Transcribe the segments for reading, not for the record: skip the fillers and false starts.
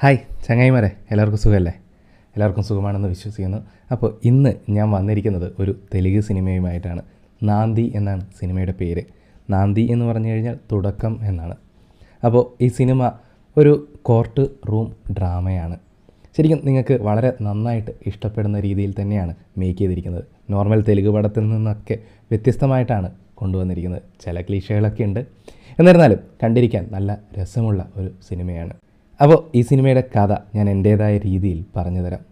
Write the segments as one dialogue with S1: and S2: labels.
S1: Hi ചങ്ങായിമാരെ, എല്ലാവർക്കും സുഖമല്ലേ? എല്ലാവർക്കും സുഖമാണെന്ന് വിശ്വസിക്കുന്നു. അപ്പോൾ ഇന്ന് ഞാൻ വന്നിരിക്കുന്നത് ഒരു തെലുങ്ക് സിനിമയുമായിട്ടാണ്. നാന്തി എന്നാണ് സിനിമയുടെ പേര്. നാന്തി എന്ന് പറഞ്ഞു കഴിഞ്ഞാൽ തുടക്കം എന്നാണ്. അപ്പോൾ ഈ സിനിമ ഒരു കോർട്ട് റൂം ഡ്രാമയാണ്. ശരിക്കും നിങ്ങൾക്ക് വളരെ നന്നായിട്ട് ഇഷ്ടപ്പെടുന്ന രീതിയിൽ തന്നെയാണ് മേക്ക് ചെയ്തിരിക്കുന്നത്. നോർമൽ തെലുങ്ക് പടത്തിൽ നിന്നൊക്കെ വ്യത്യസ്തമായിട്ടാണ് കൊണ്ടുവന്നിരിക്കുന്നത്. ചില ക്ലീഷകളൊക്കെ ഉണ്ട്, എന്നിരുന്നാലും കണ്ടിരിക്കാൻ നല്ല രസമുള്ള ഒരു സിനിമയാണ്. അപ്പോൾ ഈ സിനിമയുടെ കഥ ഞാൻ എൻ്റേതായ രീതിയിൽ പറഞ്ഞു തരാം.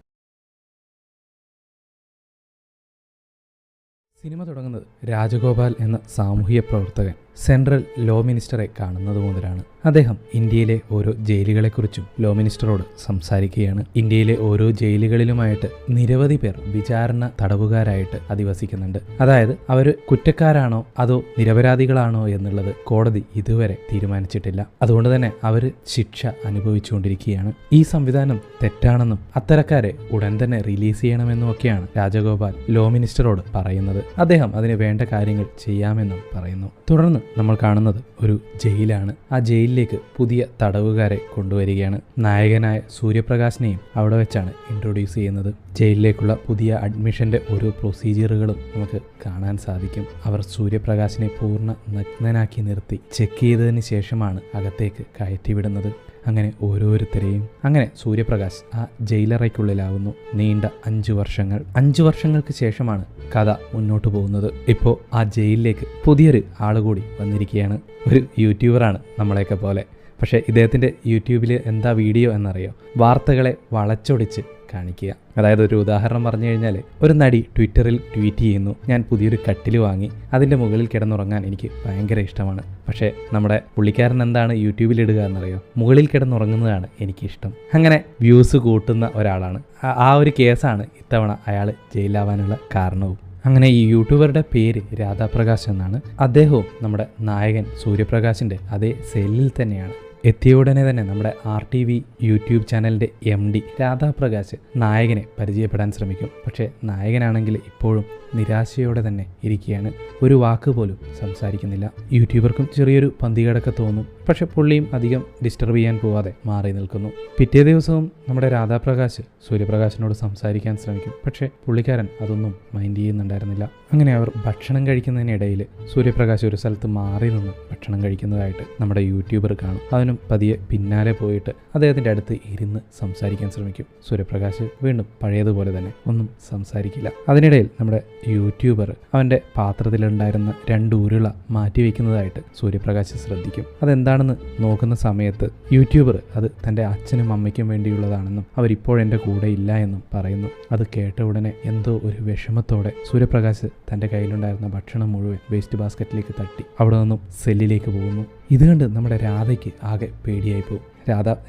S1: സിനിമ തുടങ്ങുന്നത് രാജഗോപാൽ എന്ന സാമൂഹ്യ പ്രവർത്തകൻ സെൻട്രൽ ലോ മിനിസ്റ്ററെ കാണുന്നത് മുതലാണ്. അദ്ദേഹം ഇന്ത്യയിലെ ഓരോ ജയിലുകളെക്കുറിച്ചും ലോ മിനിസ്റ്ററോട് സംസാരിക്കുകയാണ്. ഇന്ത്യയിലെ ഓരോ ജയിലുകളിലുമായിട്ട് നിരവധി പേർ വിചാരണ തടവുകാരായിട്ട് അധിവസിക്കുന്നുണ്ട്. അതായത് അവർ കുറ്റക്കാരാണോ അതോ നിരപരാധികളാണോ എന്നുള്ളത് കോടതി ഇതുവരെ തീരുമാനിച്ചിട്ടില്ല. അതുകൊണ്ട് തന്നെ അവർ ശിക്ഷ അനുഭവിച്ചുകൊണ്ടിരിക്കുകയാണ്. ഈ സംവിധാനം തെറ്റാണെന്നും അത്തരക്കാരെ ഉടൻ തന്നെ റിലീസ് ചെയ്യണമെന്നും ഒക്കെയാണ് രാജഗോപാൽ ലോ മിനിസ്റ്ററോട് പറയുന്നത്. അദ്ദേഹം അതിന് വേണ്ട കാര്യങ്ങൾ ചെയ്യാമെന്നും പറയുന്നു. തുടർന്ന് നമ്മൾ കാണുന്നത് ഒരു ജയിലാണ്. ആ ജയിലിലേക്ക് പുതിയ തടവുകാരെ കൊണ്ടുവരികയാണ്. നായകനായ സൂര്യപ്രകാശിനെയും അവിടെ വെച്ചാണ് ഇൻട്രൊഡ്യൂസ് ചെയ്യുന്നത്. ജയിലിലേക്കുള്ള പുതിയ അഡ്മിഷന്റെ ഓരോ പ്രൊസീജിയറുകളും നമുക്ക് കാണാൻ സാധിക്കും. അവർ സൂര്യപ്രകാശിനെ പൂർണ്ണ നഗ്നനാക്കി നിർത്തി ചെക്ക് ചെയ്തതിന് ശേഷമാണ് അകത്തേക്ക് കയറ്റിവിടുന്നത്. അങ്ങനെ ഓരോരുത്തരെയും അങ്ങനെ സൂര്യപ്രകാശ് ആ ജയിലറയ്ക്കുള്ളിലാവുന്നു. നീണ്ട 5 വർഷങ്ങൾക്ക് ശേഷമാണ് കഥ മുന്നോട്ട് പോകുന്നത്. ഇപ്പോൾ ആ ജയിലിലേക്ക് പുതിയൊരു ആളുകൂടി വന്നിരിക്കുകയാണ്. ഒരു യൂട്യൂബറാണ് നമ്മളെയൊക്കെ പോലെ. പക്ഷേ ഇദ്ദേഹത്തിൻ്റെ യൂട്യൂബിൽ എന്താ വീഡിയോ എന്നറിയോ? വാർത്തകളെ വളച്ചൊടിച്ച് കാണിക്കുക. അതായത് ഒരു ഉദാഹരണം പറഞ്ഞു കഴിഞ്ഞാൽ, ഒരു നടി ട്വിറ്ററിൽ ട്വീറ്റ് ചെയ്യുന്നു, ഞാൻ പുതിയൊരു കട്ടിൽ വാങ്ങി, അതിൻ്റെ മുകളിൽ കിടന്നുറങ്ങാൻ എനിക്ക് ഭയങ്കര ഇഷ്ടമാണ്. പക്ഷേ നമ്മുടെ പുള്ളിക്കാരൻ എന്താണ് യൂട്യൂബിൽ ഇടുക എന്നറിയോ? മുകളിൽ കിടന്നുറങ്ങുന്നതാണ് എനിക്കിഷ്ടം. അങ്ങനെ വ്യൂസ് കൂട്ടുന്ന ഒരാളാണ്. ആ ഒരു കേസാണ് ഇത്തവണ അയാൾ ജയിലാവാനുള്ള കാരണവും. അങ്ങനെ ഈ യൂട്യൂബറുടെ പേര് രാധാപ്രകാശ് എന്നാണ്. അദ്ദേഹവും നമ്മുടെ നായകൻ സൂര്യപ്രകാശിൻ്റെ അതേ സെല്ലിൽ തന്നെയാണ്. എത്തിയ ഉടനെ തന്നെ നമ്മുടെ RTV യൂട്യൂബ് ചാനലിൻ്റെ MD രാധാപ്രകാശ് നായകനെ പരിചയപ്പെടാൻ ശ്രമിക്കും. പക്ഷേ നായകനാണെങ്കിൽ ഇപ്പോഴും നിരാശയോടെ തന്നെ ഇരിക്കുകയാണ്. ഒരു വാക്ക് പോലും സംസാരിക്കുന്നില്ല. യൂട്യൂബർക്കും ചെറിയൊരു പന്തികേടൊക്കെ തോന്നും. പക്ഷെ പുള്ളിയും അധികം ഡിസ്റ്റർബ് ചെയ്യാൻ പോവാതെ മാറി നിൽക്കുന്നു. പിറ്റേ ദിവസവും നമ്മുടെ രാധാപ്രകാശ് സൂര്യപ്രകാശിനോട് സംസാരിക്കാൻ ശ്രമിക്കും. പക്ഷേ പുള്ളിക്കാരൻ അതൊന്നും മൈൻഡ് ചെയ്യുന്നുണ്ടായിരുന്നില്ല. അങ്ങനെ അവർ ഭക്ഷണം കഴിക്കുന്നതിനിടയിൽ സൂര്യപ്രകാശ് ഒരു സ്ഥലത്ത് മാറി നിന്ന് ഭക്ഷണം കഴിക്കുന്നതായിട്ട് നമ്മുടെ യൂട്യൂബർ കാണും. അവനും പതിയെ പിന്നാലെ പോയിട്ട് അദ്ദേഹത്തിൻ്റെ അടുത്ത് ഇരുന്ന് സംസാരിക്കാൻ ശ്രമിക്കും. സൂര്യപ്രകാശ് വീണ്ടും പഴയതുപോലെ തന്നെ ഒന്നും സംസാരിക്കില്ല. അതിനിടയിൽ നമ്മുടെ യൂട്യൂബർ അവൻ്റെ പാത്രത്തിലുണ്ടായിരുന്ന 2 ഉരുള മാറ്റി വയ്ക്കുന്നതായിട്ട് സൂര്യപ്രകാശ് ശ്രദ്ധിക്കും. അതെന്താണെന്ന് നോക്കുന്ന സമയത്ത് യൂട്യൂബർ അത് തൻ്റെ അച്ഛനും അമ്മയ്ക്കും വേണ്ടിയുള്ളതാണെന്നും അവരിപ്പോൾ എൻ്റെ കൂടെ ഇല്ല എന്നും പറയുന്നു. അത് കേട്ട ഉടനെ എന്തോ ഒരു വിഷമത്തോടെ സൂര്യപ്രകാശ് തൻ്റെ കയ്യിലുണ്ടായിരുന്ന ഭക്ഷണം മുഴുവൻ വേസ്റ്റ് ബാസ്ക്കറ്റിലേക്ക് തട്ടി അവിടെ നിന്നും സെല്ലിലേക്ക് പോകുന്നു. ഇത് കണ്ട് നമ്മുടെ രാധയ്ക്ക് ആകെ പേടിയായി പോകും.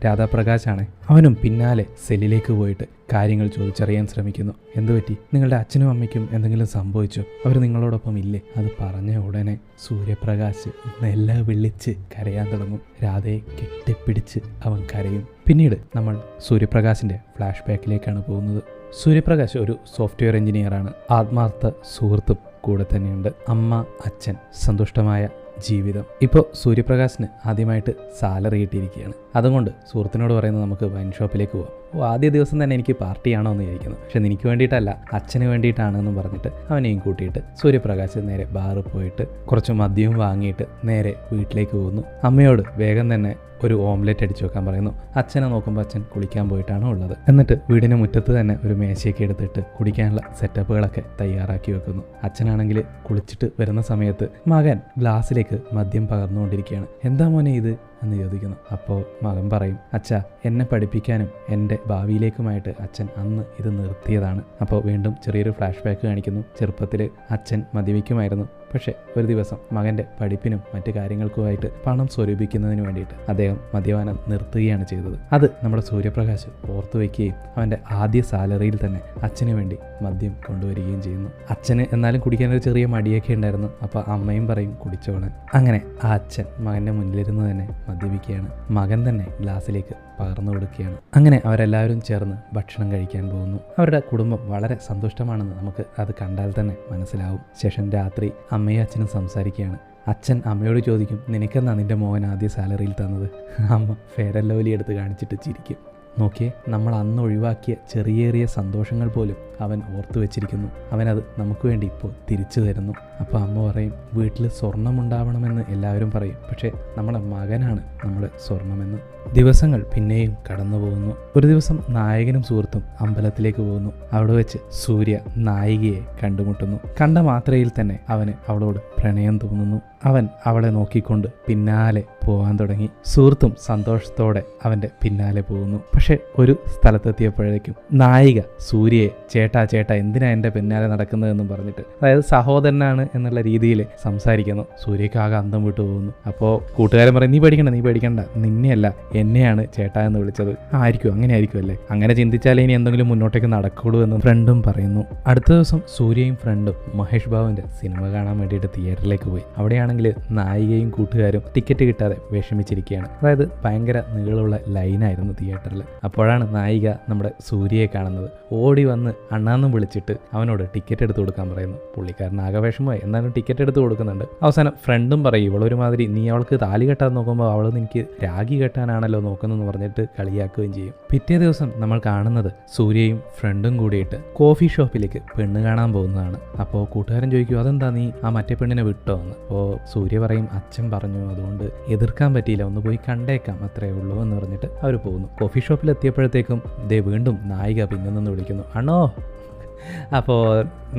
S1: രാധാപ്രകാശാണ്. അവനും പിന്നാലെ സെല്ലിലേക്ക് പോയിട്ട് കാര്യങ്ങൾ ചോദിച്ചറിയാൻ ശ്രമിക്കുന്നു. എന്തുപറ്റി? നിങ്ങളുടെ അച്ഛനും അമ്മയ്ക്കും എന്തെങ്കിലും സംഭവിച്ചോ? അവർ നിങ്ങളോടൊപ്പം ഇല്ലേ? അത് പറഞ്ഞ ഉടനെ സൂര്യപ്രകാശ് നെല്ല വിളിച്ച് കരയാൻ തുടങ്ങും. രാധയെ കെട്ടിപ്പിടിച്ച് അവൻ കരയും. പിന്നീട് നമ്മൾ സൂര്യപ്രകാശിൻ്റെ ഫ്ലാഷ് ബാക്കിലേക്കാണ് പോകുന്നത്. സൂര്യപ്രകാശ് ഒരു സോഫ്റ്റ്വെയർ എഞ്ചിനീയറാണ്. ആത്മാർത്ഥ സുഹൃത്തും കൂടെ തന്നെയുണ്ട്. അമ്മ, അച്ഛൻ, സന്തുഷ്ടമായ ജീവിതം. ഇപ്പോൾ സൂര്യപ്രകാശിന് ആദ്യമായിട്ട് സാലറി കിട്ടിയിരിക്കുകയാണ്. അതുകൊണ്ട് സുഹൃത്തിനോട് പറയുന്നത് നമുക്ക് വൈൻ ഷോപ്പിലേക്ക് പോകാം. ആദ്യ ദിവസം തന്നെ എനിക്ക് പാർട്ടിയാണോ എന്ന് ചോദിക്കുന്നു. പക്ഷെ എനിക്ക് വേണ്ടിയിട്ടല്ല, അച്ഛന് വേണ്ടിയിട്ടാണെന്നും പറഞ്ഞിട്ട് അവനെയും കൂട്ടിയിട്ട് സൂര്യപ്രകാശ് നേരെ ബാറിൽ പോയിട്ട് കുറച്ച് മദ്യവും വാങ്ങിയിട്ട് നേരെ വീട്ടിലേക്ക് പോകുന്നു. അമ്മയോട് വേഗം തന്നെ ഒരു ഓംലെറ്റ് അടിച്ചു വെക്കാൻ പറയുന്നു. അച്ഛനെ നോക്കുമ്പോൾ അച്ഛൻ കുളിക്കാൻ പോയിട്ടാണ് ഉള്ളത്. എന്നിട്ട് വീടിന് മുറ്റത്ത് തന്നെ ഒരു മേശയൊക്കെ എടുത്തിട്ട് കുടിക്കാനുള്ള സെറ്റപ്പുകളൊക്കെ തയ്യാറാക്കി വെക്കുന്നു. അച്ഛനാണെങ്കിൽ കുളിച്ചിട്ട് വരുന്ന സമയത്ത് മകൻ ഗ്ലാസ്സിലേക്ക് മദ്യം പകർന്നുകൊണ്ടിരിക്കുകയാണ്. എന്താ മോനെ ഇത് എന്ന് ചോദിക്കുന്നു. അപ്പോൾ മകൻ പറയും, അച്ഛാ, എന്നെ പഠിപ്പിക്കാനും എൻ്റെ ഭാവിയിലേക്കുമായിട്ട് അച്ഛൻ അന്ന് ഇത് നിർത്തിയതാണ്. അപ്പോൾ വീണ്ടും ചെറിയൊരു ഫ്ലാഷ് ബാക്ക് കാണിക്കുന്നു. ചെറുപ്പത്തിൽ അച്ഛൻ മദ്യപിക്കുമായിരുന്നു. പക്ഷേ ഒരു ദിവസം മകൻ്റെ പഠിപ്പിനും മറ്റു കാര്യങ്ങൾക്കുമായിട്ട് പണം സ്വരൂപിക്കുന്നതിന് വേണ്ടിയിട്ട് അദ്ദേഹം മദ്യപാനം നിർത്തുകയാണ് ചെയ്തത്. അത് നമ്മുടെ സൂര്യപ്രകാശ് ഓർത്തു വയ്ക്കുകയും അവൻ്റെ ആദ്യ സാലറിയിൽ തന്നെ അച്ഛന് വേണ്ടി മദ്യം കൊണ്ടുവരികയും ചെയ്യുന്നു. അച്ഛന് എന്നാലും കുടിക്കാനൊരു ചെറിയ മടിയൊക്കെ ഉണ്ടായിരുന്നു. അപ്പോൾ അമ്മയും പറയും കുടിച്ചോളാൻ. അങ്ങനെ ആ അച്ഛൻ മകൻ്റെ മുന്നിലിരുന്ന് തന്നെ മദ്യപിക്കുകയാണ്. മകൻ തന്നെ ഗ്ലാസ്സിലേക്ക് പകർന്നു കൊടുക്കുകയാണ്. അങ്ങനെ അവരെല്ലാവരും ചേർന്ന് ഭക്ഷണം കഴിക്കാൻ പോകുന്നു. അവരുടെ കുടുംബം വളരെ സന്തുഷ്ടമാണെന്ന് നമുക്ക് അത് കണ്ടാൽ തന്നെ മനസ്സിലാവും. ശേഷം രാത്രി അമ്മയും അച്ഛനും സംസാരിക്കുകയാണ്. അച്ഛൻ അമ്മയോട് ചോദിക്കും, നിനക്കെന്നാ നിൻ്റെ മോൻ ആദ്യ സാലറിയിൽ തന്നത്? അമ്മ ഫെയർ ആൻഡ് ലവ്ലി എടുത്ത് കാണിച്ചിട്ട് ചിരിക്കും. നോക്കിയേ, നമ്മൾ അന്ന് ഒഴിവാക്കിയ ചെറിയ സന്തോഷങ്ങൾ പോലും അവൻ ഓർത്തു വെച്ചിരിക്കുന്നു. അവനത് നമുക്ക് വേണ്ടി ഇപ്പോൾ തിരിച്ചു തരുന്നു. അപ്പോൾ അമ്മ പറയും, വീട്ടിൽ സ്വർണ്ണമുണ്ടാവണമെന്ന് എല്ലാവരും പറയും, പക്ഷേ നമ്മുടെ മകനാണ് നമ്മുടെ സ്വർണമെന്ന്. ദിവസങ്ങൾ പിന്നെയും കടന്നു പോകുന്നു. ഒരു ദിവസം നായകനും സുഹൃത്തും അമ്പലത്തിലേക്ക് പോകുന്നു. അവിടെ വെച്ച് സൂര്യ നായികയെ കണ്ടുമുട്ടുന്നു. കണ്ട മാത്രയിൽ തന്നെ അവന് അവളോട് പ്രണയം തോന്നുന്നു. അവൻ അവളെ നോക്കിക്കൊണ്ട് പിന്നാലെ പോകാൻ തുടങ്ങി. സുഹൃത്തും സന്തോഷത്തോടെ അവൻ്റെ പിന്നാലെ പോകുന്നു. പക്ഷെ ഒരു സ്ഥലത്തെത്തിയപ്പോഴേക്കും നായിക സൂര്യയെ ചേട്ടാ എന്തിനാ എൻ്റെ പിന്നാലെ നടക്കുന്നതെന്നും പറഞ്ഞിട്ട്, അതായത് സഹോദരനാണ് എന്നുള്ള രീതിയിൽ സംസാരിക്കുന്നു. സൂര്യക്ക് ആകെ അന്തം വിട്ടു പോകുന്നു. അപ്പോൾ കൂട്ടുകാരൻ പറയും, നീ പേടിക്കണ്ട, നിന്നെയല്ല എന്നെയാണ് ചേട്ടാ എന്ന് വിളിച്ചത്. അങ്ങനെ ആയിരിക്കും അല്ലേ, അങ്ങനെ ചിന്തിച്ചാലേ ഇനി എന്തെങ്കിലും മുന്നോട്ടേക്ക് നടക്കുള്ളൂ എന്ന് ഫ്രണ്ടും പറയുന്നു. അടുത്ത ദിവസം സൂര്യയും ഫ്രണ്ടും മഹേഷ് ബാബുവിൻ്റെ സിനിമ കാണാൻ വേണ്ടിയിട്ട് തിയേറ്ററിലേക്ക് പോയി. അവിടെയാണെങ്കിൽ നായികയും കൂട്ടുകാരും ടിക്കറ്റ് കിട്ടാതെ വിഷമിച്ചിരിക്കുകയാണ്. അതായത് ഭയങ്കര നീളമുള്ള ലൈനായിരുന്നു തിയേറ്ററിൽ. അപ്പോഴാണ് നായിക നമ്മുടെ സൂര്യയെ കാണുന്നത്. ഓടി വന്ന് അണ്ണാന്നും വിളിച്ചിട്ട് അവനോട് ടിക്കറ്റ് എടുത്ത് കൊടുക്കാൻ പറയുന്നു. പുള്ളിക്കാരൻ ആകവേഷമായി, എന്നാലും ടിക്കറ്റ് എടുത്ത് കൊടുക്കുന്നുണ്ട്. അവസാനം ഫ്രണ്ടും പറയും, ഇവളൊരുമാതിരി നീ അവൾക്ക് താലി കെട്ടാൻ നോക്കുമ്പോൾ അവൾ എനിക്ക് രാഗി കെട്ടാനാണല്ലോ നോക്കുന്നതെന്ന് പറഞ്ഞിട്ട് കളിയാക്കുകയും ചെയ്യും. പിറ്റേ ദിവസം നമ്മൾ കാണുന്നത് സൂര്യയും ഫ്രണ്ടും കൂടിയിട്ട് കോഫി ഷോപ്പിലേക്ക് പെണ്ണ് കാണാൻ പോകുന്നതാണ്. അപ്പോൾ കൂട്ടുകാരൻ ചോദിക്കും, അതെന്താ നീ ആ മറ്റേ പെണ്ണിനെ വിട്ടോ എന്ന്. അപ്പോൾ സൂര്യ പറയും, അച്ഛൻ പറഞ്ഞു, അതുകൊണ്ട് എതിർക്കാൻ പറ്റിയില്ല, ഒന്ന് പോയി കണ്ടേക്കാം, അത്രേ ഉള്ളൂ എന്ന് പറഞ്ഞിട്ട് അവർ പോകുന്നു. കോഫി ഷോപ്പിൽ എത്തിയപ്പോഴത്തേക്കും വീണ്ടും നായിക പിന്നെ നിന്ന് വിളിക്കുന്നു, അണ്ണോ. അപ്പോൾ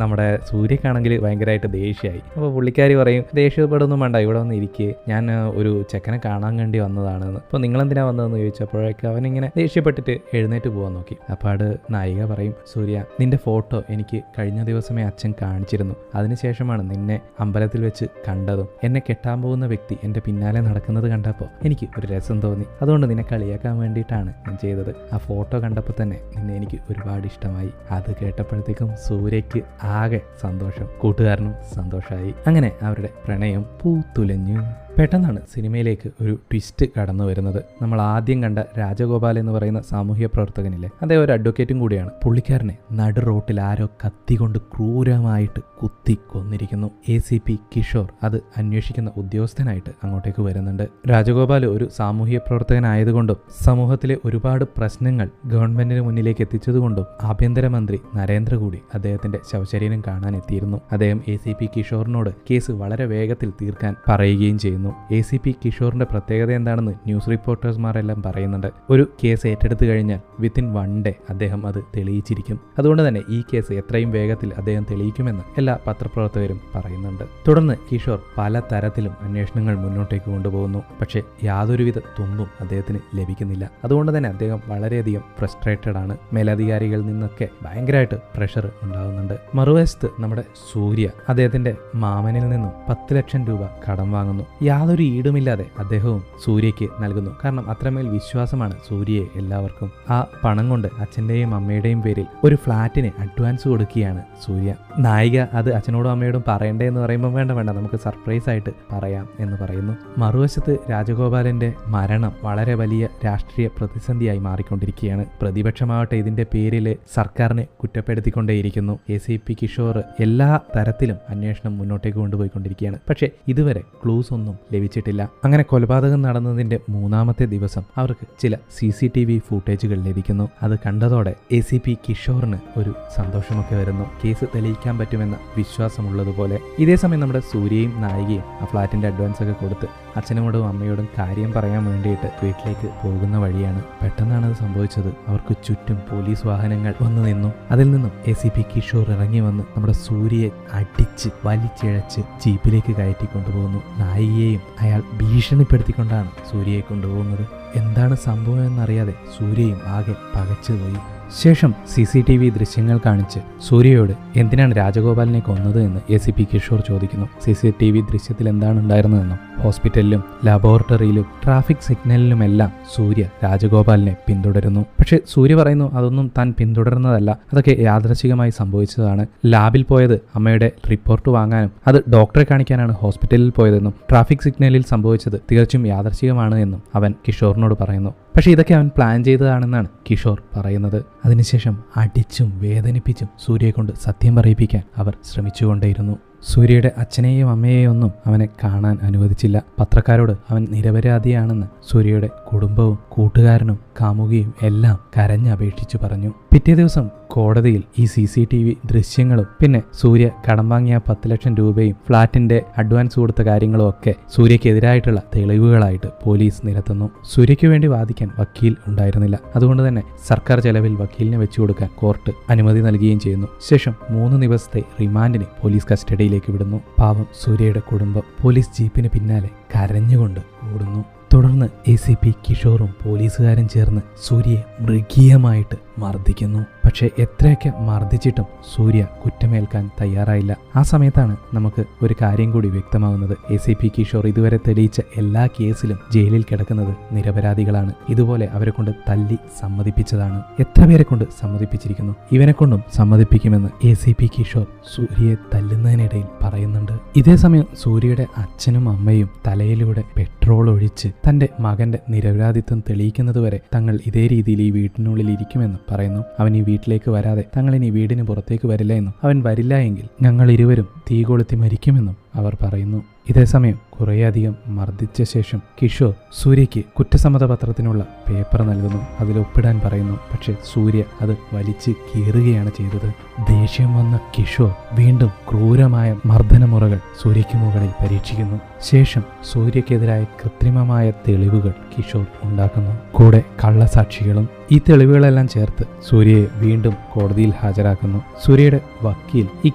S1: നമ്മുടെ സൂര്യക്കാണെങ്കിൽ ഭയങ്കരമായിട്ട് ദേഷ്യമായി. അപ്പോൾ പുള്ളിക്കാരി പറയും, ദേഷ്യപ്പെടുന്നു വേണ്ട, ഇവിടെ വന്ന് ഇരിക്കുക, ഞാൻ ഒരു ചെക്കനെ കാണാൻ വേണ്ടി വന്നതാണെന്ന്. അപ്പോൾ നിങ്ങളെന്തിനാ വന്നതെന്ന് ചോദിച്ചപ്പോഴേക്കും അവനിങ്ങനെ ദേഷ്യപ്പെട്ടിട്ട് എഴുന്നേറ്റ് പോകാൻ നോക്കി. അപ്പോൾ നായിക പറയും, സൂര്യ, നിന്റെ ഫോട്ടോ എനിക്ക് കഴിഞ്ഞ ദിവസമേ അച്ഛൻ കാണിച്ചിരുന്നു. അതിനുശേഷമാണ് നിന്നെ അമ്പലത്തിൽ വെച്ച് കണ്ടതും എന്നെ കെട്ടാൻ പോകുന്ന വ്യക്തി എൻ്റെ പിന്നാലെ നടക്കുന്നത് കണ്ടപ്പോൾ എനിക്ക് ഒരു രസം തോന്നി. അതുകൊണ്ട് നിന്നെ കളിയാക്കാൻ വേണ്ടിയിട്ടാണ് ഞാൻ ചെയ്തത്. ആ ഫോട്ടോ കണ്ടപ്പോൾ തന്നെ നിന്നെ എനിക്ക് ഒരുപാട് ഇഷ്ടമായി. അത് കേട്ടപ്പോഴത്തേക്കും സൂര്യയ്ക്ക് ആകെ സന്തോഷം, കൂട്ടുകാരനും സന്തോഷമായി. അങ്ങനെ അവരുടെ പ്രണയം പൂത്തുലഞ്ഞു. പെട്ടെന്നാണ് സിനിമയിലേക്ക് ഒരു ട്വിസ്റ്റ് കടന്നു വരുന്നത്. നമ്മൾ ആദ്യം കണ്ട രാജഗോപാൽ എന്ന് പറയുന്ന സാമൂഹ്യ പ്രവർത്തകനില്ലേ, അദ്ദേഹം ഒരു അഡ്വക്കേറ്റും കൂടിയാണ്. പുള്ളിക്കാരനെ നടു റോട്ടിൽ ആരോ കത്തി കൊണ്ട് ക്രൂരമായിട്ട് കുത്തി കൊന്നിരിക്കുന്നു. ACP കിഷോർ അത് അന്വേഷിക്കുന്ന ഉദ്യോഗസ്ഥനായിട്ട് അങ്ങോട്ടേക്ക് വരുന്നുണ്ട്. രാജഗോപാൽ ഒരു സാമൂഹ്യ പ്രവർത്തകനായതുകൊണ്ടും സമൂഹത്തിലെ ഒരുപാട് പ്രശ്നങ്ങൾ ഗവൺമെന്റിന് മുന്നിലേക്ക് എത്തിച്ചതുകൊണ്ടും ആഭ്യന്തരമന്ത്രി നരേന്ദ്ര കൂടി അദ്ദേഹത്തിന്റെ ശവശരീരം കാണാൻ എത്തിയിരുന്നു. അദ്ദേഹം ACP കിഷോറിനോട് കേസ് വളരെ വേഗത്തിൽ തീർക്കാൻ പറയുകയും ചെയ്യുന്നു. ACP കിഷോറിന്റെ പ്രത്യേകത എന്താണെന്ന് ന്യൂസ് റിപ്പോർട്ടേഴ്സ്മാരെല്ലാം പറയുന്നുണ്ട്. ഒരു കേസ് ഏറ്റെടുത്തു കഴിഞ്ഞാൽ വിത്തിൻ 1 day അദ്ദേഹം അത് തെളിയിച്ചിരിക്കും. അതുകൊണ്ട് തന്നെ ഈ കേസ് എത്രയും വേഗത്തിൽ അദ്ദേഹം തെളിയിക്കുമെന്ന് എല്ലാ പത്രപ്രവർത്തകരും പറയുന്നുണ്ട്. തുടർന്ന് കിഷോർ പല തരത്തിലും അന്വേഷണങ്ങൾ മുന്നോട്ടേക്ക് കൊണ്ടുപോകുന്നു. പക്ഷേ യാതൊരുവിധ തുമ്പും അദ്ദേഹത്തിന് ലഭിക്കുന്നില്ല. അതുകൊണ്ട് തന്നെ അദ്ദേഹം വളരെയധികം ഫ്രസ്ട്രേറ്റഡ് ആണ്. മേലധികാരികളിൽ നിന്നൊക്കെ ഭയങ്കരമായിട്ട് പ്രഷർ ഉണ്ടാകുന്നുണ്ട്. മറുവശത്ത് നമ്മുടെ സൂര്യ അദ്ദേഹത്തിന്റെ മാമനിൽ നിന്നും 10 ലക്ഷം രൂപ കടം വാങ്ങുന്നു. യാതൊരു ഈടുമില്ലാതെ അദ്ദേഹവും സൂര്യയ്ക്ക് നൽകുന്നു. കാരണം അത്രമേൽ വിശ്വാസമാണ് സൂര്യയെ എല്ലാവർക്കും. ആ പണം കൊണ്ട് അച്ഛൻ്റെയും അമ്മയുടെയും പേരിൽ ഒരു ഫ്ലാറ്റിന് അഡ്വാൻസ് കൊടുക്കുകയാണ് സൂര്യ. നായിക അത് അച്ഛനോടും അമ്മയോടും പറയണ്ടേ എന്ന് പറയുമ്പോൾ വേണ്ട നമുക്ക് സർപ്രൈസ് ആയിട്ട് പറയാം എന്ന് പറയുന്നു. മറുവശത്ത് രാജഗോപാലന്റെ മരണം വളരെ വലിയ രാഷ്ട്രീയ പ്രതിസന്ധിയായി മാറിക്കൊണ്ടിരിക്കുകയാണ്. പ്രതിപക്ഷമാവട്ടെ ഇതിന്റെ പേരിൽ സർക്കാരിനെ കുറ്റപ്പെടുത്തിക്കൊണ്ടേയിരിക്കുന്നു. ACP കിഷോർ എല്ലാ തരത്തിലും അന്വേഷണം മുന്നോട്ടേക്ക് കൊണ്ടുപോയിക്കൊണ്ടിരിക്കുകയാണ്. പക്ഷേ ഇതുവരെ ക്ലൂസ് ഒന്നും ലഭിച്ചിട്ടില്ല. അങ്ങനെ കൊലപാതകം നടന്നതിന്റെ 3ാമത്തെ ദിവസം അവർക്ക് ചില CCTV ഫൂട്ടേജുകൾ ലഭിക്കുന്നു. അത് കണ്ടതോടെ ACP കിഷോറിന് ഒരു സന്തോഷമൊക്കെ വരുന്നു. കേസ് തെളിയിക്കാൻ പറ്റുമെന്ന വിശ്വാസമുള്ളതുപോലെ. ഇതേ സമയം നമ്മുടെ സൂര്യയും നായികയും ആ ഫ്ലാറ്റിന്റെ അഡ്വാൻസ് ഒക്കെ കൊടുത്ത് അച്ഛനോടും അമ്മയോടും കാര്യം പറയാൻ വേണ്ടിയിട്ട് വീട്ടിലേക്ക് പോകുന്ന വഴിയാണ് പെട്ടെന്നാണ് അത് സംഭവിച്ചത്. അവർക്ക് ചുറ്റും പോലീസ് വാഹനങ്ങൾ വന്നു നിന്നു. അതിൽ നിന്നും ACP കിഷോർ ഇറങ്ങി വന്ന് നമ്മുടെ സൂര്യയെ അടിച്ച് വലിച്ചിഴച്ച് ജീപ്പിലേക്ക് കയറ്റി കൊണ്ടുപോകുന്നു. നായികയെയും അയാൾ ഭീഷണിപ്പെടുത്തിക്കൊണ്ടാണ് സൂര്യയെ കൊണ്ടുപോകുന്നത്. എന്താണ് സംഭവം എന്നറിയാതെ സൂര്യയും ആകെ പകച്ചുപോയി. ശേഷം CCTV ദൃശ്യങ്ങൾ കാണിച്ച് സൂര്യയോട് എന്തിനാണ് രാജഗോപാലിനെ കൊന്നത് എന്ന് ACP കിഷോർ ചോദിക്കുന്നു. CCTV ദൃശ്യത്തിൽ എന്താണ് ഉണ്ടായിരുന്നതെന്നും ഹോസ്പിറ്റലിലും ലബോറട്ടറിയിലും ട്രാഫിക് സിഗ്നലിലുമെല്ലാം സൂര്യ രാജഗോപാലിനെ പിന്തുടരുന്നു. പക്ഷെ സൂര്യ പറയുന്നു അതൊന്നും താൻ പിന്തുടർന്നതല്ല, അതൊക്കെ യാദൃച്ഛികമായി സംഭവിച്ചതാണ്. ലാബിൽ പോയത് അമ്മയുടെ റിപ്പോർട്ട് വാങ്ങാനും അത് ഡോക്ടറെ കാണിക്കാനാണ് ഹോസ്പിറ്റലിൽ പോയതെന്നും ട്രാഫിക് സിഗ്നലിൽ സംഭവിച്ചത് തീർച്ചയായും യാദൃച്ഛികമാണ് എന്നും അവൻ കിഷോറിനോട് പറയുന്നു. പക്ഷേ ഇതൊക്കെ അവൻ പ്ലാൻ ചെയ്തതാണെന്നാണ് കിഷോർ പറയുന്നത്. അതിനുശേഷം അടിച്ചും വേദനിപ്പിച്ചും സൂര്യയെ കൊണ്ട് സത്യം പറയിപ്പിക്കാൻ അവർ ശ്രമിച്ചുകൊണ്ടേയിരുന്നു. സൂര്യയുടെ അച്ഛനെയും അമ്മയെയും ഒന്നും അവനെ കാണാൻ അനുവദിച്ചില്ല. പത്രക്കാരോട് അവൻ നിരപരാധിയാണെന്ന് സൂര്യയുടെ കുടുംബവും കൂട്ടുകാരനും കാമുകിയും എല്ലാം കരഞ്ഞപേക്ഷിച്ചു പറഞ്ഞു. പിറ്റേ ദിവസം കോടതിയിൽ ഈ CCTV ദൃശ്യങ്ങളും പിന്നെ സൂര്യ കടം വാങ്ങിയ 10 ലക്ഷം രൂപയും ഫ്ളാറ്റിന്റെ അഡ്വാൻസ് കൊടുത്ത കാര്യങ്ങളും ഒക്കെ സൂര്യക്കെതിരായിട്ടുള്ള തെളിവുകളായിട്ട് പോലീസ് നിരത്തുന്നു. സൂര്യയ്ക്ക് വേണ്ടി വാദിക്കാൻ വക്കീൽ ഉണ്ടായിരുന്നില്ല. അതുകൊണ്ട് തന്നെ സർക്കാർ ചെലവിൽ വക്കീലിനെ വെച്ചു കൊടുക്കാൻ കോർട്ട് അനുമതി നൽകുകയും ചെയ്യുന്നു. ശേഷം 3 ദിവസത്തെ റിമാൻഡിന് പോലീസ് കസ്റ്റഡിയിലേക്ക് വിടുന്നു. പാവം സൂര്യയുടെ കുടുംബം പോലീസ് ജീപ്പിന് പിന്നാലെ കരഞ്ഞുകൊണ്ട് ഓടുന്നു. തുടർന്ന് ACP കിഷോറും പോലീസുകാരും ചേർന്ന് സൂര്യയെ മൃഗീയമായിട്ട് മർദ്ദിക്കുന്നു. പക്ഷേ എത്രയൊക്കെ മർദ്ദിച്ചിട്ടും സൂര്യ കുറ്റമേൽക്കാൻ തയ്യാറായില്ല. ആ സമയത്താണ് നമുക്ക് ഒരു കാര്യം കൂടി വ്യക്തമാകുന്നത്. ACP കിഷോർ ഇതുവരെ തെളിയിച്ച എല്ലാ കേസിലും ജയിലിൽ കിടക്കുന്നത് നിരപരാധികളാണ്. ഇതുപോലെ അവരെ കൊണ്ട് തല്ലി സമ്മതിപ്പിച്ചതാണ്. എത്ര പേരെ കൊണ്ട് സമ്മതിപ്പിച്ചിരിക്കുന്നു? ഇവനെ കൊണ്ടും സമ്മതിപ്പിക്കുമെന്ന് ACP കിഷോർ സൂര്യയെ തല്ലുന്നതിനിടയിൽ പറയുന്നുണ്ട്. ഇതേസമയം സൂര്യയുടെ അച്ഛനും അമ്മയും തലയിലൂടെ പെട്രോൾ ഒഴിച്ച് തന്റെ മകന്റെ നിരപരാധിത്വം തെളിയിക്കുന്നതുവരെ തങ്ങൾ ഇതേ രീതിയിൽ ഈ വീട്ടിനുള്ളിൽ ഇരിക്കുമെന്നും പറയുന്നു. അവൻ ഈ വീട്ടിലേക്ക് വരാതെ തങ്ങൾ ഇനി വീടിന് പുറത്തേക്ക് വരില്ല എന്നും അവൻ വരില്ല എങ്കിൽ ഞങ്ങൾ ഇരുവരും തീ കൊളുത്തി മരിക്കുമെന്നും അവർ പറയുന്നു. ഇതേസമയം കുറേയധികം മർദ്ദിച്ച ശേഷം കിഷോർ സൂര്യയ്ക്ക് കുറ്റസമ്മത പത്രത്തിനുള്ള പേപ്പർ നൽകുന്നു. അതിൽ ഒപ്പിടാൻ പറയുന്നു. പക്ഷെ സൂര്യ അത് വലിച്ച് കീറുകയാണ് ചെയ്തത്. ദേഷ്യം വന്ന കിഷോർ വീണ്ടും ക്രൂരമായ മർദ്ദനമുറകൾ സൂര്യയ്ക്ക് മുകളിൽ പരീക്ഷിക്കുന്നു. ശേഷം സൂര്യക്കെതിരായ കൃത്രിമമായ തെളിവുകൾ കിഷോർ ഉണ്ടാക്കുന്നു. കൂടെ കള്ളസാക്ഷികളും. ഈ തെളിവുകളെല്ലാം ചേർത്ത് സൂര്യയെ വീണ്ടും കോടതിയിൽ ഹാജരാക്കുന്നു. സൂര്യയുടെ വക്കീൽ ഈ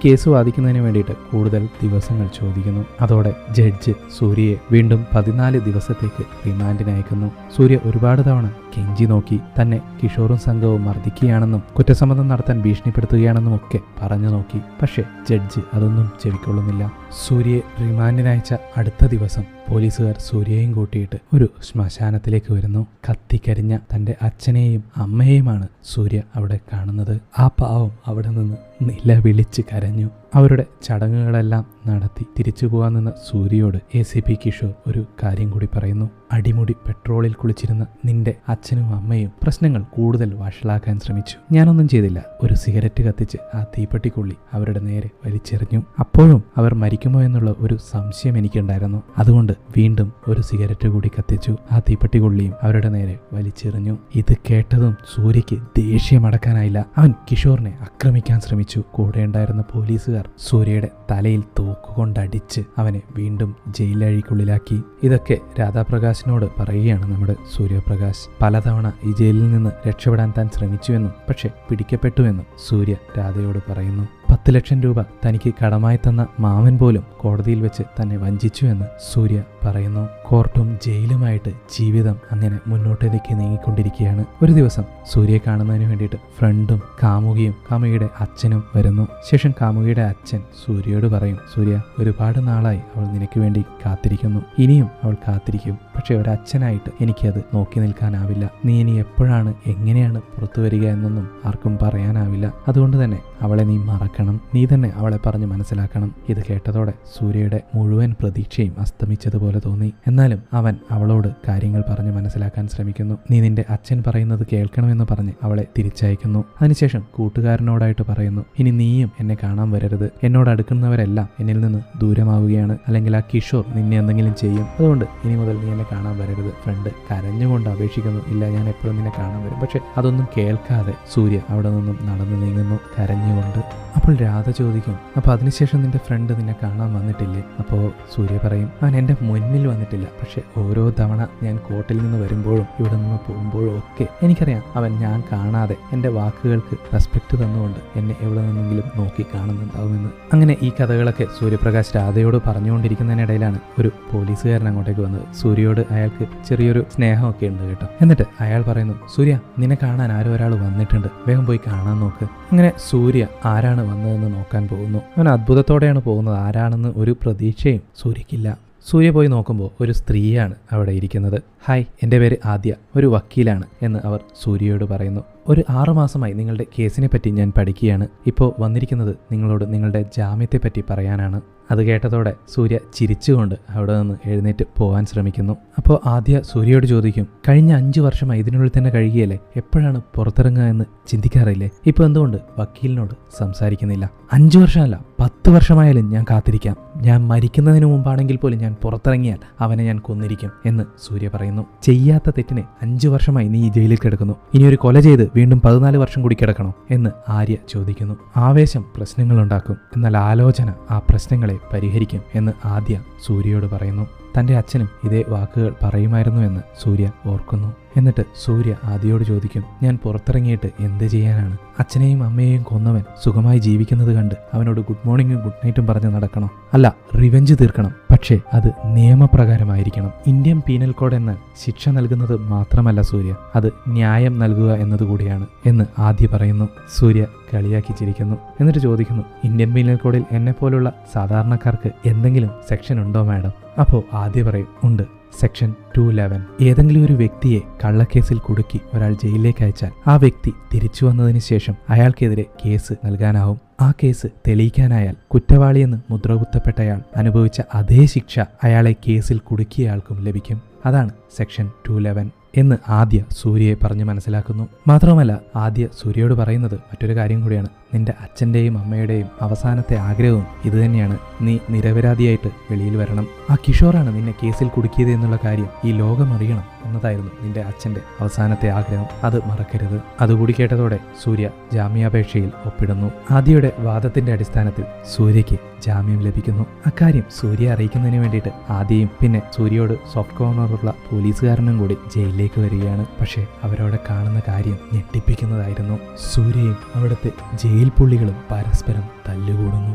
S1: കേസ് വാദിക്കുന്നതിന് വേണ്ടിയിട്ട് കൂടുതൽ ദിവസങ്ങൾ ചോദിക്കുന്നു. അതോടെ ജഡ്ജ് സൂര്യയെ വീണ്ടും 14 ദിവസത്തേക്ക് റിമാൻഡിന് അയക്കുന്നു. സൂര്യ ഒരുപാട് തവണ കെഞ്ചി നോക്കി. തന്നെ കിഷോറും സംഘവും മർദ്ദിക്കുകയാണെന്നും കുറ്റസമ്മതം നടത്താൻ ഭീഷണിപ്പെടുത്തുകയാണെന്നും ഒക്കെ പറഞ്ഞു നോക്കി. പക്ഷേ ജഡ്ജ് അതൊന്നും ചെവിക്കൊള്ളുന്നില്ല. സൂര്യയെ റിമാൻഡിനയച്ച അടുത്ത ദിവസം പോലീസുകാർ സൂര്യയെയും കൂട്ടിയിട്ട് ഒരു ശ്മശാനത്തിലേക്ക് വരുന്നു. കത്തിക്കരിഞ്ഞ തന്റെ അച്ഛനെയും അമ്മയെയുമാണ് സൂര്യ അവിടെ കാണുന്നത്. ആ പാവം അവിടെ നിന്ന് നിലവിളിച്ച് കരഞ്ഞു. അവരുടെ ചടങ്ങുകളെല്ലാം നടത്തി തിരിച്ചു പോകാൻ നിന്ന സൂര്യയോട് ACP കിഷോർ ഒരു കാര്യം കൂടി പറയുന്നു. അടിമുടി പെട്രോളിൽ കുളിച്ചിരുന്ന നിന്റെ അച്ഛനും അമ്മയും പ്രശ്നങ്ങൾ കൂടുതൽ വഷളാക്കാൻ ശ്രമിച്ചു. ഞാനൊന്നും ചെയ്തില്ല. ഒരു സിഗരറ്റ് കത്തിച്ച് ആ തീപ്പെട്ടിക്കുള്ളി അവരുടെ നേരെ വലിച്ചെറിഞ്ഞു. അപ്പോഴും അവർ മരിക്കുമോ എന്നുള്ള ഒരു സംശയം എനിക്കുണ്ടായിരുന്നു. അതുകൊണ്ട് വീണ്ടും ഒരു സിഗരറ്റ് കൂടി കത്തിച്ചു. ആ തീപ്പെട്ടിക്കുള്ളിയും അവരുടെ നേരെ വലിച്ചെറിഞ്ഞു. ഇത് കേട്ടതും സൂര്യയ്ക്ക് ദേഷ്യമടക്കാനായില്ല. അവൻ കിഷോറിനെ ആക്രമിക്കാൻ ശ്രമിച്ചു. കൂടെ ഉണ്ടായിരുന്ന പോലീസുകാർ സൂര്യയുടെ തലയിൽ തോക്കുകൊണ്ടടിച്ച് അവനെ വീണ്ടും ജയിലഴിക്കുള്ളിലാക്കി. ഇതൊക്കെ രാധാപ്രകാശിനോട് പറയുകയാണ് നമ്മുടെ സൂര്യപ്രകാശ്. പലതവണ ഈ ജയിലിൽ നിന്ന് രക്ഷപ്പെടാൻ താൻ ശ്രമിച്ചുവെന്നും പക്ഷെ പിടിക്കപ്പെട്ടുവെന്നും സൂര്യ രാധയോട് പറയുന്നു. 10 ലക്ഷം രൂപ തനിക്ക് കടമായി തന്ന മാമൻ പോലും കോടതിയിൽ വെച്ച് തന്നെ വഞ്ചിച്ചു എന്ന് സൂര്യ പറയുന്നു. കോർട്ടും ജയിലുമായിട്ട് ജീവിതം അങ്ങനെ മുന്നോട്ടേക്ക് നീങ്ങിക്കൊണ്ടിരിക്കുകയാണ്. ഒരു ദിവസം സൂര്യയെ കാണുന്നതിന് വേണ്ടിയിട്ട് ഫ്രണ്ടും കാമുകിയുടെ അച്ഛനും വരുന്നു. ശേഷം കാമുകിയുടെ അച്ഛൻ സൂര്യയോട് പറയും, സൂര്യ, ഒരുപാട് നാളായി അവൾ നിനക്ക് വേണ്ടി കാത്തിരിക്കുന്നു. ഇനിയും അവൾ കാത്തിരിക്കും. പക്ഷെ ഒരച്ഛനായിട്ട് എനിക്കത് നോക്കി നിൽക്കാനാവില്ല. നീ ഇനി എപ്പോഴാണ് എങ്ങനെയാണ് പുറത്തു വരിക എന്നൊന്നും ആർക്കും പറയാനാവില്ല. അതുകൊണ്ട് തന്നെ അവളെ നീ മറക്കണം. നീ തന്നെ അവളെ പറഞ്ഞ് മനസ്സിലാക്കണം. ഇത് കേട്ടതോടെ സൂര്യയുടെ മുഴുവൻ പ്രതീക്ഷയും അസ്തമിച്ചതുപോലെ തോന്നി. എന്നാലും അവൻ അവളോട് കാര്യങ്ങൾ പറഞ്ഞ് മനസ്സിലാക്കാൻ ശ്രമിക്കുന്നു. നീ നിന്റെ അച്ഛൻ പറയുന്നത് കേൾക്കണമെന്ന് പറഞ്ഞ് അവളെ തിരിച്ചയക്കുന്നു. അതിനുശേഷം കൂട്ടുകാരനോടായിട്ട് പറയുന്നു, ഇനി നീയും എന്നെ കാണാൻ വരരുത്. എന്നോട് അടുക്കുന്നവരെല്ലാം എന്നിൽ നിന്ന് ദൂരമാവുകയാണ്. അല്ലെങ്കിൽ ആ കിഷോർ നിന്നെ എന്തെങ്കിലും ചെയ്യും. അതുകൊണ്ട് ഇനി മുതൽ നീ എന്നെ കാണാൻ വരരുത്. ഫ്രണ്ട് കരഞ്ഞുകൊണ്ട് അപേക്ഷിക്കുന്നു. ഇല്ല, ഞാൻ എപ്പോഴും നിന്നെ കാണാൻ വരും. പക്ഷെ അതൊന്നും കേൾക്കാതെ സൂര്യ അവിടെ നിന്നും നടന്നു നീങ്ങുന്നു കരഞ്ഞുകൊണ്ട്. അപ്പോൾ രാധ ചോദിക്കും, അപ്പോൾ അതിനുശേഷം നിന്റെ ഫ്രണ്ട് നിന്നെ കാണാൻ വന്നിട്ടില്ലേ? അപ്പോൾ സൂര്യ പറയും, അവൻ എൻ്റെ മുന്നിൽ വന്നിട്ടില്ല. പക്ഷെ ഓരോ തവണ ഞാൻ കോർട്ടിൽ നിന്ന് വരുമ്പോഴും ഇവിടെ നിന്ന് പോകുമ്പോഴും ഒക്കെ എനിക്കറിയാം അവൻ ഞാൻ കാണാതെ എൻ്റെ വാക്കുകൾക്ക് റെസ്പെക്ട് തന്നുകൊണ്ട് എന്നെ എവിടെ നിന്നെങ്കിലും നോക്കി കാണുന്നുണ്ടാവുമെന്ന്. അങ്ങനെ ഈ കഥകളൊക്കെ സൂര്യപ്രകാശ് രാധയോട് പറഞ്ഞുകൊണ്ടിരിക്കുന്നതിനിടയിലാണ് ഒരു പോലീസുകാരൻ അങ്ങോട്ടേക്ക് വന്നത്. സൂര്യയോട് അയാൾക്ക് ചെറിയൊരു സ്നേഹമൊക്കെ ഉണ്ട് കേട്ടോ. എന്നിട്ട് അയാൾ പറയുന്നു, സൂര്യ, നിന്നെ കാണാൻ ആരോ ഒരാൾ വന്നിട്ടുണ്ട്, വേഗം പോയി കാണാൻ നോക്ക്. അങ്ങനെ സൂര്യ ആരാണ് വന്നതെന്ന് നോക്കാൻ പോകുന്നു. അവൻ അത്ഭുതത്തോടെയാണ് പോകുന്നത്. ആരാണെന്ന് ഒരു പ്രതീക്ഷയും സൂര്യക്കില്ല. സൂര്യ പോയി നോക്കുമ്പോൾ ഒരു സ്ത്രീയാണ് അവിടെ ഇരിക്കുന്നത്. ഹായ്, എൻ്റെ പേര് ആദ്യ, ഒരു വക്കീലാണ് എന്ന് അവർ സൂര്യയോട് പറയുന്നു. ഒരു 6 മാസമായി നിങ്ങളുടെ കേസിനെ പറ്റി ഞാൻ പഠിക്കുകയാണ്. ഇപ്പോൾ വന്നിരിക്കുന്നത് നിങ്ങളോട് നിങ്ങളുടെ ജാമ്യത്തെപ്പറ്റി പറയാനാണ്. അത് കേട്ടതോടെ സൂര്യ ചിരിച്ചുകൊണ്ട് അവിടെ നിന്ന് എഴുന്നേറ്റ് പോകാൻ ശ്രമിക്കുന്നു. അപ്പോൾ ആദ്യ സൂര്യയോട് ചോദിക്കും, കഴിഞ്ഞ 5 വർഷമായി ഇതിനുള്ളിൽ തന്നെ കഴിയുകയല്ലേ, എപ്പോഴാണ് പുറത്തിറങ്ങുക എന്ന് ചിന്തിക്കാറില്ലേ? ഇപ്പോൾ എന്തുകൊണ്ട് വക്കീലിനോട് സംസാരിക്കുന്നില്ല? 5 വർഷമല്ല 10 വർഷമായാലും ഞാൻ കാത്തിരിക്കാം. ഞാൻ മരിക്കുന്നതിന് മുമ്പാണെങ്കിൽ പോലും ഞാൻ പുറത്തിറങ്ങിയാൽ അവനെ ഞാൻ കൊന്നിരിക്കും എന്ന് സൂര്യ പറയുന്നു. ചെയ്യാത്ത തെറ്റിന് 5 വർഷമായി നീ ജയിലിൽ കിടക്കുന്നു, ഇനി ഒരു കൊല ചെയ്ത് വീണ്ടും 14 വർഷം കൂടി കിടക്കണോ എന്ന് ആര്യ ചോദിക്കുന്നു. ആവേശം പ്രശ്നങ്ങളുണ്ടാക്കും, എന്നാൽ ആലോചന ആ പ്രശ്നങ്ങളെ പരിഹരിക്കും എന്ന് ആദ്യ സൂര്യയോട് പറയുന്നു. തൻ്റെ അച്ഛനും ഇതേ വാക്കുകൾ പറയുമായിരുന്നു എന്ന് സൂര്യ ഓർക്കുന്നു. എന്നിട്ട് സൂര്യ ആദിയോട് ചോദിക്കും, ഞാൻ പുറത്തിറങ്ങിയിട്ട് എന്ത് ചെയ്യാനാണ്? അച്ഛനെയും അമ്മയെയും കൊന്നവൻ സുഖമായി ജീവിക്കുന്നത് കണ്ട് അവനോട് ഗുഡ് മോർണിംഗും ഗുഡ് നൈറ്റും പറഞ്ഞ് നടക്കണോ? അല്ല, റിവെഞ്ച് തീർക്കണം, പക്ഷേ അത് നിയമപ്രകാരമായിരിക്കണം. ഇന്ത്യൻ പീനൽ കോഡ് എന്നാൽ ശിക്ഷ നൽകുന്നത് മാത്രമല്ല സൂര്യ, അത് ന്യായം നൽകുക എന്നതുകൂടിയാണ് എന്ന് ആദ്യ പറയുന്നു. സൂര്യ കളിയാക്കി ചിരിക്കുന്നു. എന്നിട്ട് ചോദിക്കുന്നു, ഇന്ത്യൻ പീനൽ കോഡിൽ എന്നെപ്പോലുള്ള സാധാരണക്കാർക്ക് എന്തെങ്കിലും സെക്ഷൻ ഉണ്ടോ മാഡം? അപ്പോൾ ആദ്യ പറയും, ഉണ്ട്, സെക്ഷൻ 211. ഏതെങ്കിലും ഒരു വ്യക്തിയെ കള്ളക്കേസിൽ കുടുക്കി ഒരാൾ ജയിലിലേക്ക് അയച്ചാൽ ആ വ്യക്തി തിരിച്ചു വന്നതിന് ശേഷം അയാൾക്കെതിരെ കേസ് നൽകാനാവും. ആ കേസ് തെളിയിക്കാനായാൽ കുറ്റവാളിയെന്ന് മുദ്രകുത്തപ്പെട്ടയാൾ അനുഭവിച്ച അതേ ശിക്ഷ അയാളെ കേസിൽ കുടുക്കിയയാൾക്കും ലഭിക്കും. അതാണ് സെക്ഷൻ 211 എന്ന് ആദ്യ സൂര്യയെ പറഞ്ഞ് മനസ്സിലാക്കുന്നു. മാത്രമല്ല ആദ്യ സൂര്യയോട് പറയുന്നത് മറ്റൊരു കാര്യം കൂടിയാണ്. നിന്റെ അച്ഛൻ്റെയും അമ്മയുടെയും അവസാനത്തെ ആഗ്രഹവും ഇതുതന്നെയാണ്, നീ നിരപരാധിയായിട്ട് വെളിയിൽ വരണം. ആ കിഷോറാണ് നിന്നെ കേസിൽ കുടുക്കിയത് എന്നുള്ള കാര്യം ഈ ലോകം അറിയണം എന്നതായിരുന്നു നിന്റെ അച്ഛൻ്റെ അവസാനത്തെ ആഗ്രഹം. അത് മറക്കരുത്. അതുകൂടി കേട്ടതോടെ സൂര്യ ജാമ്യാപേക്ഷയിൽ ഒപ്പിടുന്നു. ആദ്യയുടെ വാദത്തിന്റെ അടിസ്ഥാനത്തിൽ സൂര്യയ്ക്ക് ജാമ്യം ലഭിക്കുന്നു. അക്കാര്യം സൂര്യ അറിയിക്കുന്നതിന് വേണ്ടിയിട്ട് ആദ്യയും പിന്നെ സൂര്യയോട് സോഫ്റ്റ് കോർണറുള്ള പോലീസുകാരനും കൂടി ജയിലിലേക്ക് വരികയാണ്. പക്ഷേ അവരവിടെ കാണുന്ന കാര്യം ഞെട്ടിപ്പിക്കുന്നതായിരുന്നു. സൂര്യയും അവിടുത്തെ ജയിൽ പുള്ളികളും പരസ്പരം തല്ലുകൂടുന്നു.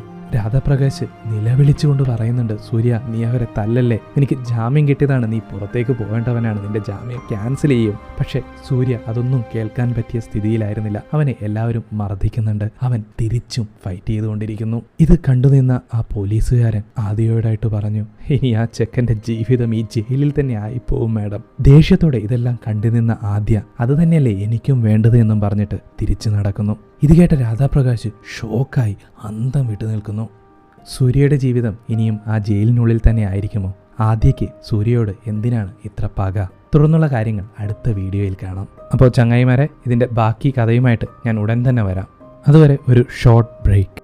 S1: രാധാപ്രകാശ് നിലവിളിച്ചുകൊണ്ട് പറയുന്നുണ്ട്, സൂര്യ നീ അവരെ തല്ലല്ലേ, എനിക്ക് ജാമ്യം കിട്ടിയതാണ്, നീ പുറത്തേക്ക് പോകേണ്ടവനാണ്, നിന്റെ ജാമ്യം ക്യാൻസൽ ചെയ്യും. പക്ഷെ സൂര്യ അതൊന്നും കേൾക്കാൻ പറ്റിയ സ്ഥിതിയിലായിരുന്നില്ല. അവനെ എല്ലാവരും മർദ്ദിക്കുന്നുണ്ട്. അവൻ തിരിച്ചും ഫൈറ്റ് ചെയ്തുകൊണ്ടിരിക്കുന്നു. ഇത് കണ്ടുനിന്ന ആ പോലീസുകാരൻ ആദിയോടായിട്ട് പറഞ്ഞു, ഇനി ആ ചെക്കൻ്റെ ജീവിതം ഈ ജയിലിൽ തന്നെ ആയിപ്പോവും മാഡം. ദേഷ്യത്തോടെ ഇതെല്ലാം കണ്ടുനിന്ന ആദ്യ അത് തന്നെയല്ലേ എനിക്കും വേണ്ടത് എന്നും പറഞ്ഞിട്ട് തിരിച്ചു നടക്കുന്നു. ഇത് കേട്ട രാധാപ്രകാശ് ഷോക്കായി അന്തം വിട്ടു നിൽക്കുന്നു. സൂര്യയുടെ ജീവിതം ഇനിയും ആ ജയിലിനുള്ളിൽ തന്നെ ആയിരിക്കുമോ? ആദ്യയ്ക്ക് സൂര്യയോട് എന്തിനാണ് ഇത്ര പക? തുടർന്നുള്ള കാര്യങ്ങൾ അടുത്ത വീഡിയോയിൽ കാണാം. അപ്പോൾ ചങ്ങായിമാരെ, ഇതിൻ്റെ ബാക്കി കഥയുമായിട്ട് ഞാൻ ഉടൻ തന്നെ വരാം. അതുവരെ ഒരു ഷോർട്ട് ബ്രേക്ക്.